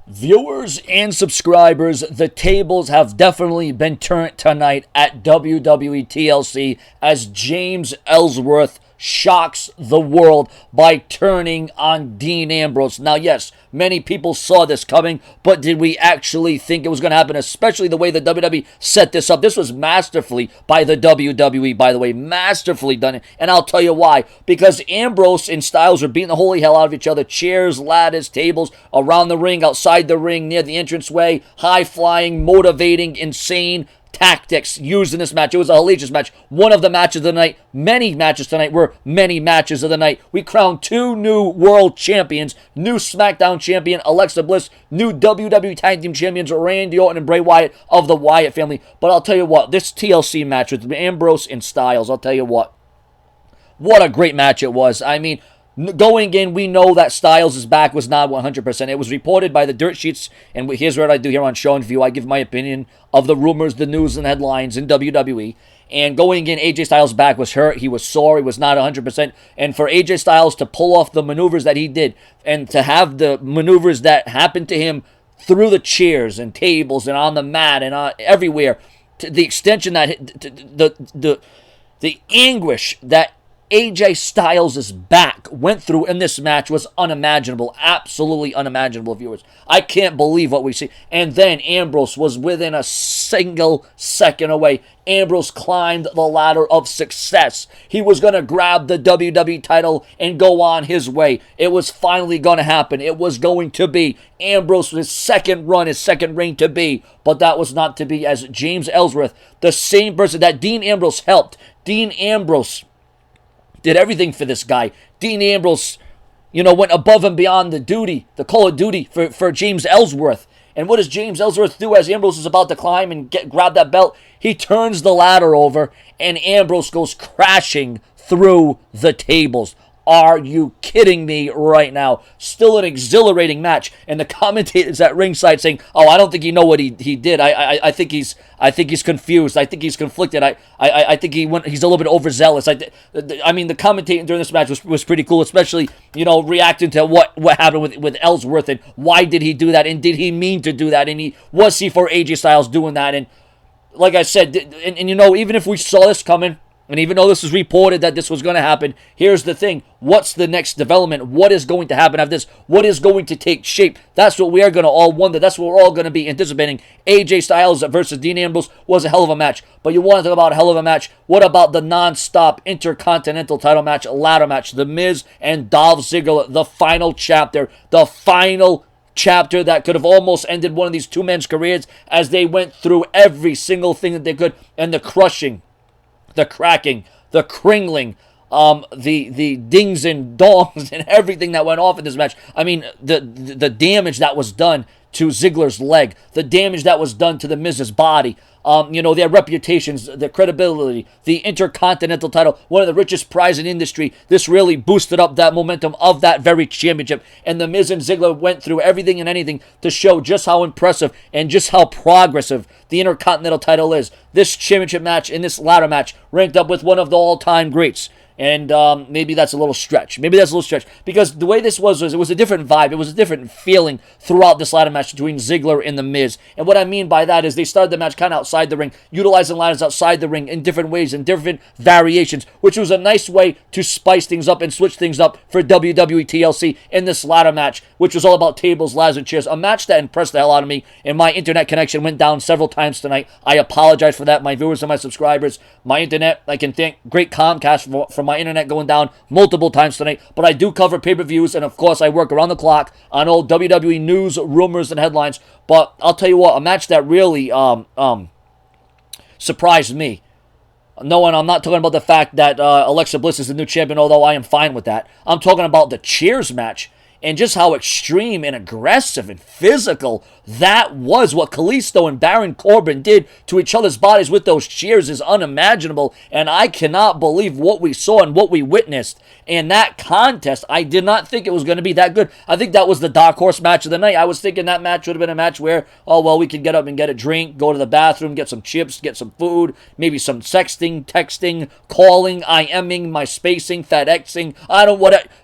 Viewers and subscribers, the tables have definitely been turned tonight at WWE TLC as James Ellsworth shocks the world by turning on Dean Ambrose. Now, yes, many people saw this coming, but did we actually think it was going to happen, especially the way the WWE set this up? This was masterfully by the WWE, by the way, masterfully done. And I'll tell you why. Because Ambrose and Styles are beating the holy hell out of each other. Chairs, ladders, tables, around the ring, outside the ring, near the entranceway, high-flying, motivating, insane tactics used in this match. It was a hellacious match. One of the matches of the night. Many matches tonight were many matches of the night. We crowned two new world champions. New SmackDown champion Alexa Bliss. New WWE Tag Team champions Randy Orton and Bray Wyatt of the Wyatt family. But I'll tell you what, this TLC match with Ambrose and Styles, I'll tell you what a great match it was. I mean, going in, we know that Styles' back was not 100%. It was reported by the dirt sheets, and here's what I do here on Show and View. I give my opinion of the rumors, the news, and headlines in WWE. And going in, AJ Styles' back was hurt. He was sore. He was not 100%. And for AJ Styles to pull off the maneuvers that he did, and to have the maneuvers that happened to him through the chairs and tables and on the mat and everywhere, to the extension that the anguish that AJ Styles' back went through in this match was unimaginable. Absolutely unimaginable, viewers. I can't believe what we see. And then Ambrose was within a single second away. Ambrose climbed the ladder of success. He was going to grab the WWE title and go on his way. It was finally going to happen. It was going to be Ambrose's second run, his second reign to be. But that was not to be, as James Ellsworth, the same person that Dean Ambrose helped. Dean Ambrose did everything for this guy. Dean Ambrose, went above and beyond the call of duty for James Ellsworth. And what does James Ellsworth do as Ambrose is about to climb and grab that belt? He turns the ladder over, and Ambrose goes crashing through the tables. Are you kidding me right now? Still an exhilarating match, and the commentators at ringside saying, "Oh, I don't think you know what he did. I think he's confused. I think he's conflicted. I think he's a little bit overzealous." I mean, the commentating during this match was pretty cool, especially reacting to what happened with Ellsworth and why did he do that and did he mean to do that and was he for AJ Styles doing that? And like I said, and even if we saw this coming, and even though this was reported that this was going to happen, here's the thing. What's the next development? What is going to happen after this? What is going to take shape? That's what we are going to all wonder. That's what we're all going to be anticipating. AJ Styles versus Dean Ambrose was a hell of a match. But you want to talk about a hell of a match? What about the non-stop Intercontinental title match, ladder match? The Miz and Dolph Ziggler, the final chapter. The final chapter that could have almost ended one of these two men's careers as they went through every single thing that they could. And the crushing, the cracking, the cringling, the dings and dongs and everything that went off in this match. I mean, the damage that was done to Ziggler's leg, the damage that was done to the Miz's body, their reputations, their credibility, the Intercontinental title, one of the richest prizes in industry. This really boosted up that momentum of that very championship. And the Miz and Ziggler went through everything and anything to show just how impressive and just how progressive the Intercontinental title is. This championship match and this ladder match ranked up with one of the all-time greats. And maybe that's a little stretch. Because the way this was it was a different vibe. It was a different feeling throughout this ladder match between Ziggler and The Miz. And what I mean by that is they started the match kind of outside the ring, utilizing ladders outside the ring in different ways, in different variations, which was a nice way to spice things up and switch things up for WWE TLC in this ladder match, which was all about tables, ladders, and chairs. A match that impressed the hell out of me, and my internet connection went down several times tonight. I apologize for that, my viewers and my subscribers. My internet, I can thank great Comcast for my internet going down multiple times tonight, but I do cover pay-per-views, and of course I work around the clock on all WWE news, rumors, and headlines. But I'll tell you what, a match that really surprised me. No, and I'm not talking about the fact that Alexa Bliss is the new champion, although I am fine with that. I'm talking about the chairs match and just how extreme and aggressive and physical that was. What Kalisto and Baron Corbin did to each other's bodies with those chairs is unimaginable, and I cannot believe what we saw and what we witnessed in that contest. I did not think it was going to be that good. I think that was the dark horse match of the night. I was thinking that match would have been a match where, we could get up and get a drink, go to the bathroom, get some chips, get some food, maybe some sexting, texting, calling, IMing, my spacing, FedExing,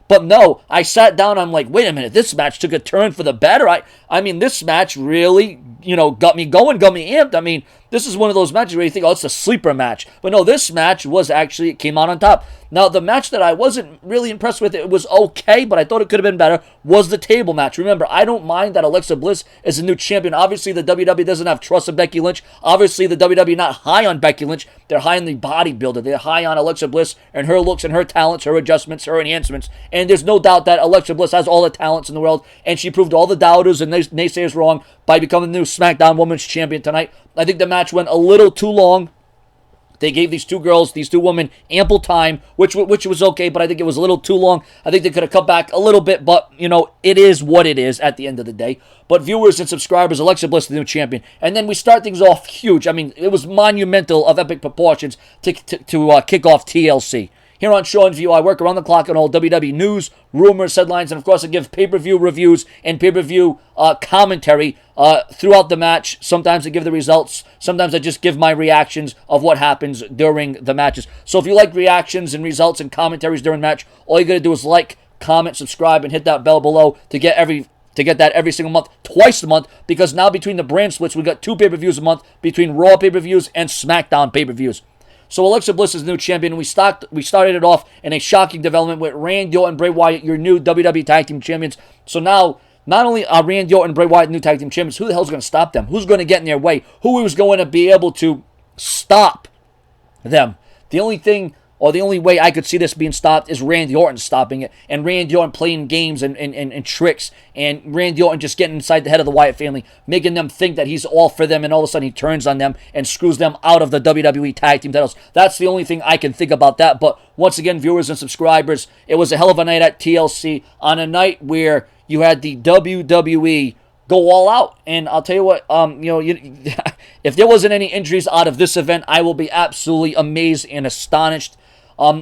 But no, I sat down. I'm like, wait a minute, this match took a turn for the better. I mean, this match really, got me going, got me amped. I mean, this is one of those matches where you think, oh, it's a sleeper match. But no, this match it came out on top. Now, the match that I wasn't really impressed with, it was okay, but I thought it could have been better, was the table match. Remember, I don't mind that Alexa Bliss is a new champion. Obviously, the WWE doesn't have trust in Becky Lynch. Obviously, the WWE not high on Becky Lynch. They're high on the bodybuilder. They're high on Alexa Bliss and her looks and her talents, her adjustments, her enhancements. And there's no doubt that Alexa Bliss has all the talents in the world, and she proved all the doubters and naysayers wrong by becoming the new SmackDown Women's Champion tonight. I think the match went a little too long. They gave these two women, ample time, which was okay, but I think it was a little too long. I think they could have cut back a little bit, but, it is what it is at the end of the day. But viewers and subscribers, Alexa Bliss, the new champion. And then we start things off huge. I mean, it was monumental of epic proportions to kick off TLC. Here on Show and View, I work around the clock on all WWE news, rumors, headlines, and of course I give pay-per-view reviews and pay-per-view commentary throughout the match. Sometimes I give the results. Sometimes I just give my reactions of what happens during the matches. So if you like reactions and results and commentaries during match, all you got to do is like, comment, subscribe, and hit that bell below to get that every single month, twice a month, because now between the brand splits, we got 2 pay-per-views a month between Raw pay-per-views and SmackDown pay-per-views. So Alexa Bliss is the new champion. We started it off in a shocking development with Randy Orton and Bray Wyatt, your new WWE Tag Team Champions. So now, not only are Randy Orton and Bray Wyatt new Tag Team Champions, who the hell's going to stop them? Who's going to get in their way? Who is going to be able to stop them? The only way I could see this being stopped is Randy Orton stopping it, and Randy Orton playing games and tricks, and Randy Orton just getting inside the head of the Wyatt family, making them think that he's all for them, and all of a sudden he turns on them and screws them out of the WWE Tag Team titles. That's the only thing I can think about that. But once again, viewers and subscribers, it was a hell of a night at TLC, on a night where you had the WWE go all out. And I'll tell you what, if there wasn't any injuries out of this event, I will be absolutely amazed and astonished.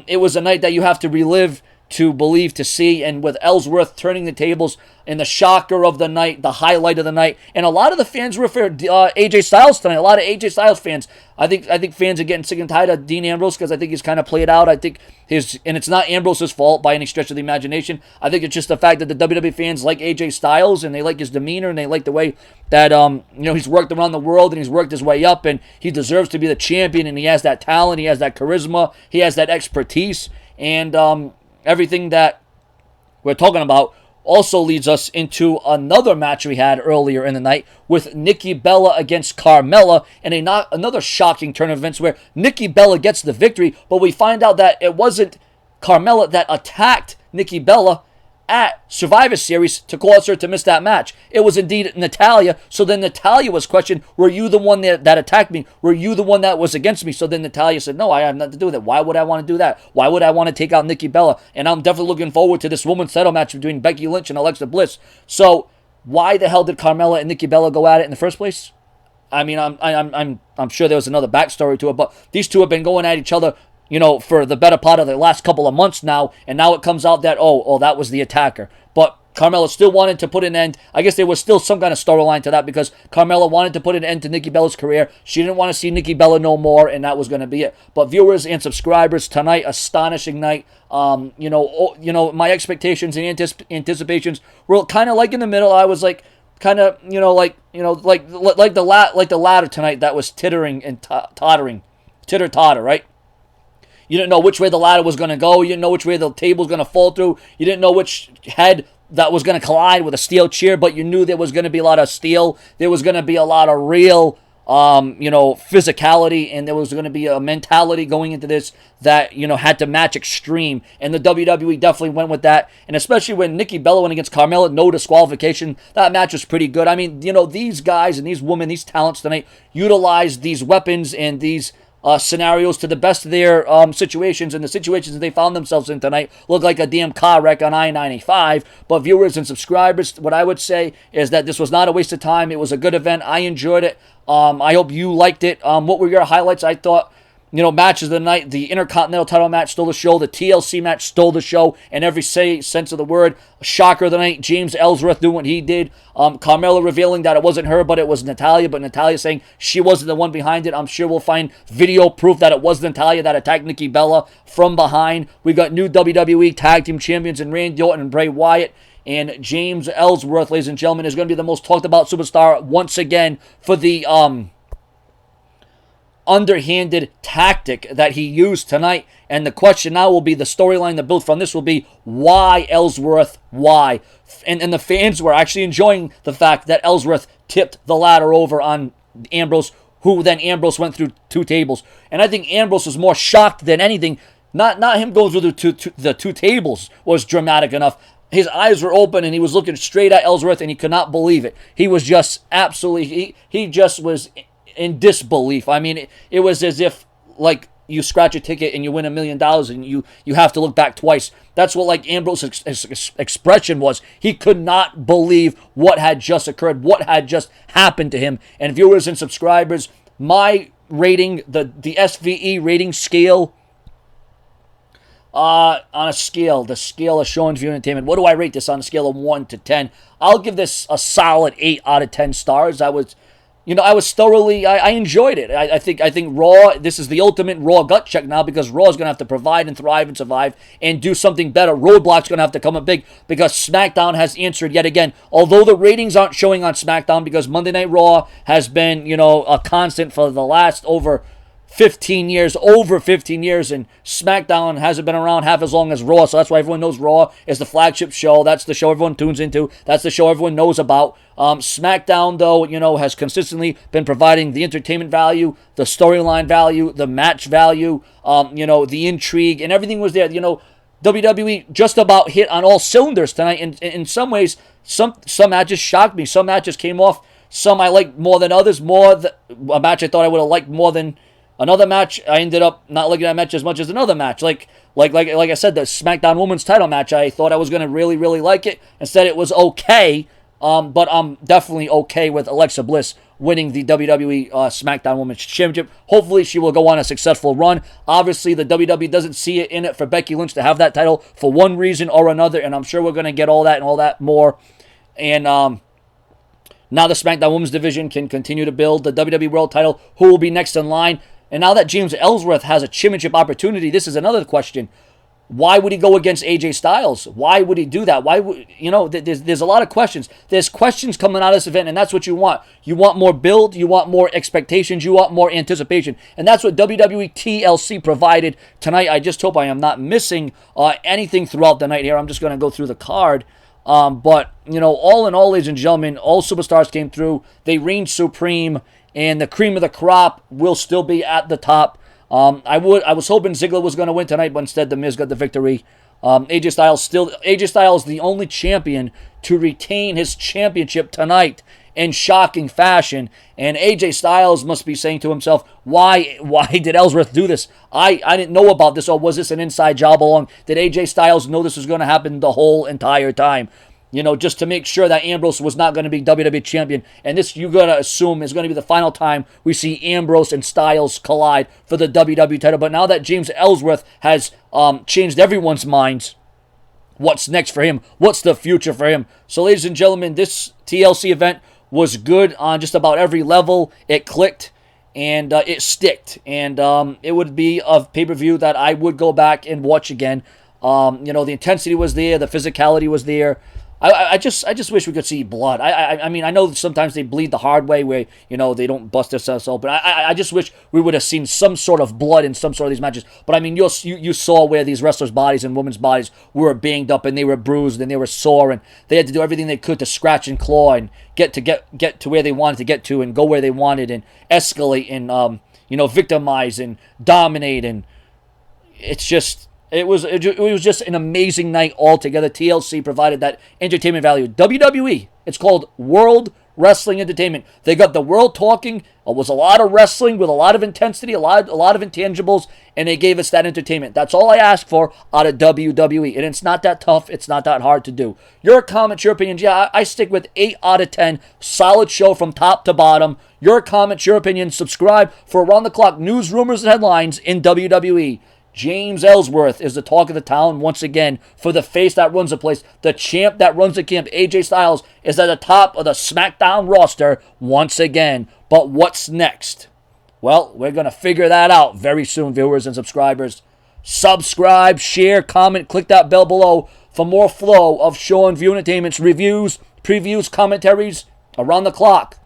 It was a night that you have to relive, to believe, to see, and with Ellsworth turning the tables and the shocker of the night, the highlight of the night, and a lot of the fans were for AJ Styles tonight. A lot of AJ Styles fans. I think fans are getting sick and tired of Dean Ambrose because I think he's kind of played out. I think and it's not Ambrose's fault by any stretch of the imagination. I think it's just the fact that the WWE fans like AJ Styles and they like his demeanor and they like the way that he's worked around the world and he's worked his way up and he deserves to be the champion and he has that talent, he has that charisma, he has that expertise, and everything that we're talking about also leads us into another match we had earlier in the night with Nikki Bella against Carmella in another shocking turn of events where Nikki Bella gets the victory, but we find out that it wasn't Carmella that attacked Nikki Bella at Survivor Series to cause her to miss that match. It was indeed Natalya. So then Natalya was questioned, were you the one that attacked me? Were you the one that was against me? So then Natalya said, no, I have nothing to do with it. Why would I want to do that? Why would I want to take out Nikki Bella? And I'm definitely looking forward to this women's title match between Becky Lynch and Alexa Bliss. So why the hell did Carmella and Nikki Bella go at it in the first place? I mean, I'm sure there was another backstory to it, but these two have been going at each other for the better part of the last couple of months now, and now it comes out that, that was the attacker. But Carmella still wanted to put an end. I guess there was still some kind of storyline to that because Carmella wanted to put an end to Nikki Bella's career. She didn't want to see Nikki Bella no more, and that was going to be it. But viewers and subscribers, tonight, astonishing night. My expectations and anticipations were kind of like in the middle. I was like, kind of, like the ladder tonight that was tittering and tottering, titter-totter, right? You didn't know which way the ladder was going to go. You didn't know which way the table was going to fall through. You didn't know which head that was going to collide with a steel chair, but you knew there was going to be a lot of steel. There was going to be a lot of real, physicality, and there was going to be a mentality going into this that, had to match extreme. And the WWE definitely went with that. And especially when Nikki Bella went against Carmella, no disqualification, that match was pretty good. I mean, these guys and these women, these talents tonight, utilized these weapons and these scenarios to the best of their situations, and the situations that they found themselves in tonight look like a damn car wreck on I-95. But viewers and subscribers, what I would say is that this was not a waste of time. It was a good event. I enjoyed it. I hope you liked it. What were your highlights? I thought matches of the night. The Intercontinental title match stole the show. The TLC match stole the show in every sense of the word. Shocker of the night, James Ellsworth doing what he did. Carmella revealing that it wasn't her, but it was Natalya. But Natalya saying she wasn't the one behind it. I'm sure we'll find video proof that it was Natalya that attacked Nikki Bella from behind. We got new WWE Tag Team Champions in Randy Orton and Bray Wyatt. And James Ellsworth, ladies and gentlemen, is going to be the most talked about superstar once again for the underhanded tactic that he used tonight. And the question now will be, the storyline that built from this will be, why Ellsworth? Why? And the fans were actually enjoying the fact that Ellsworth tipped the ladder over on Ambrose, who then Ambrose went through 2 tables. And I think Ambrose was more shocked than anything. Not him going through the two tables was dramatic enough. His eyes were open and he was looking straight at Ellsworth and he could not believe it. He was just absolutely, he just was in disbelief. I mean, it was as if, like, you scratch a ticket and you win $1 million and you have to look back twice. That's what, like, Ambrose's expression was. He could not believe what had just occurred, what had just happened to him. And viewers and subscribers, my rating, the SVE rating scale, on a scale, the scale of show and view entertainment, what do I rate this on a scale of 1 to 10? I'll give this a solid 8 out of 10 stars. I was thoroughly, I enjoyed it. I think Raw, this is the ultimate Raw gut check now, because Raw is going to have to provide and thrive and survive and do something better. Roadblock's going to have to come up big, because SmackDown has answered yet again. Although the ratings aren't showing on SmackDown, because Monday Night Raw has been, a constant for the last over 15 years, and SmackDown hasn't been around half as long as Raw, so that's why everyone knows Raw is the flagship show. That's the show everyone tunes into. That's the show everyone knows about. SmackDown, though, has consistently been providing the entertainment value, the storyline value, the match value, the intrigue, and everything was there. WWE just about hit on all cylinders tonight. In some ways, some matches shocked me. Some matches came off. Some I liked more than others. A match I thought I would have liked more than another match. I ended up not liking that match as much as another match. Like I said, the SmackDown Women's title match, I thought I was going to really, really like it. Instead, it was okay. But I'm definitely okay with Alexa Bliss winning the WWE SmackDown Women's Championship. Hopefully, she will go on a successful run. Obviously, the WWE doesn't see it in it for Becky Lynch to have that title for one reason or another, and I'm sure we're going to get all that and all that more. And now the SmackDown Women's division can continue to build the WWE World title. Who will be next in line? And now that James Ellsworth has a championship opportunity, this is another question. Why would he go against AJ Styles? Why would he do that? Why would, there's a lot of questions. There's questions coming out of this event, and that's what you want. You want more build, you want more expectations, you want more anticipation. And that's what WWE TLC provided tonight. I just hope I am not missing anything throughout the night here. I'm just going to go through the card. But, all in all, ladies and gentlemen, all superstars came through. They reigned supreme, and the cream of the crop will still be at the top. I was hoping Ziggler was going to win tonight, but instead The Miz got the victory. AJ Styles the only champion to retain his championship tonight in shocking fashion. And AJ Styles must be saying to himself, why did Ellsworth do this? I didn't know about this, or was this an inside job all along? Did AJ Styles know this was going to happen the whole entire time? Just to make sure that Ambrose was not going to be WWE champion. And this, you got to assume, is going to be the final time we see Ambrose and Styles collide for the WWE title. But now that James Ellsworth has changed everyone's minds, what's next for him? What's the future for him? So, ladies and gentlemen, this TLC event was good on just about every level. It clicked and it sticked. And it would be a pay-per-view that I would go back and watch again. The intensity was there. The physicality was there. I just wish we could see blood. I mean, I know sometimes they bleed the hard way where, they don't bust themselves open. I just wish we would have seen some sort of blood in some sort of these matches. But I mean, you saw where these wrestlers' bodies and women's bodies were banged up and they were bruised and they were sore and they had to do everything they could to scratch and claw and get to where they wanted to get to and go where they wanted and escalate and victimize and dominate, and it's just. It was just an amazing night altogether. TLC provided that entertainment value. WWE, it's called World wrestling entertainment. They got the world talking. It was a lot of wrestling with a lot of intensity, a lot of intangibles, and they gave us that entertainment. That's all I ask for out of WWE, and it's not that tough. It's not that hard to do. Your comments, your opinions. Yeah, I stick with 8 out of 10. Solid show from top to bottom. Your comments, your opinions. Subscribe for around-the-clock news, rumors, and headlines in WWE. James Ellsworth is the talk of the town once again for the face that runs the place. The champ that runs the camp, AJ Styles, is at the top of the SmackDown roster once again. But what's next? Well, we're going to figure that out very soon, viewers and subscribers. Subscribe, share, comment, click that bell below for more flow of Show and View Entertainment's reviews, previews, commentaries around the clock,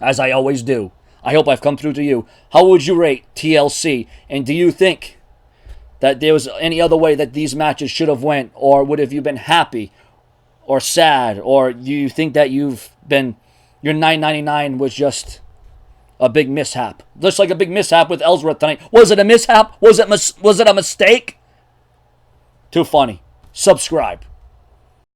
as I always do. I hope I've come through to you. How would you rate TLC? And do you think that there was any other way that these matches should have went, or would have you been happy or sad, or do you think that your $9.99 was just a big mishap, just like a big mishap with Ellsworth tonight? Was it a mishap? Was it a mistake? Too funny. Subscribe.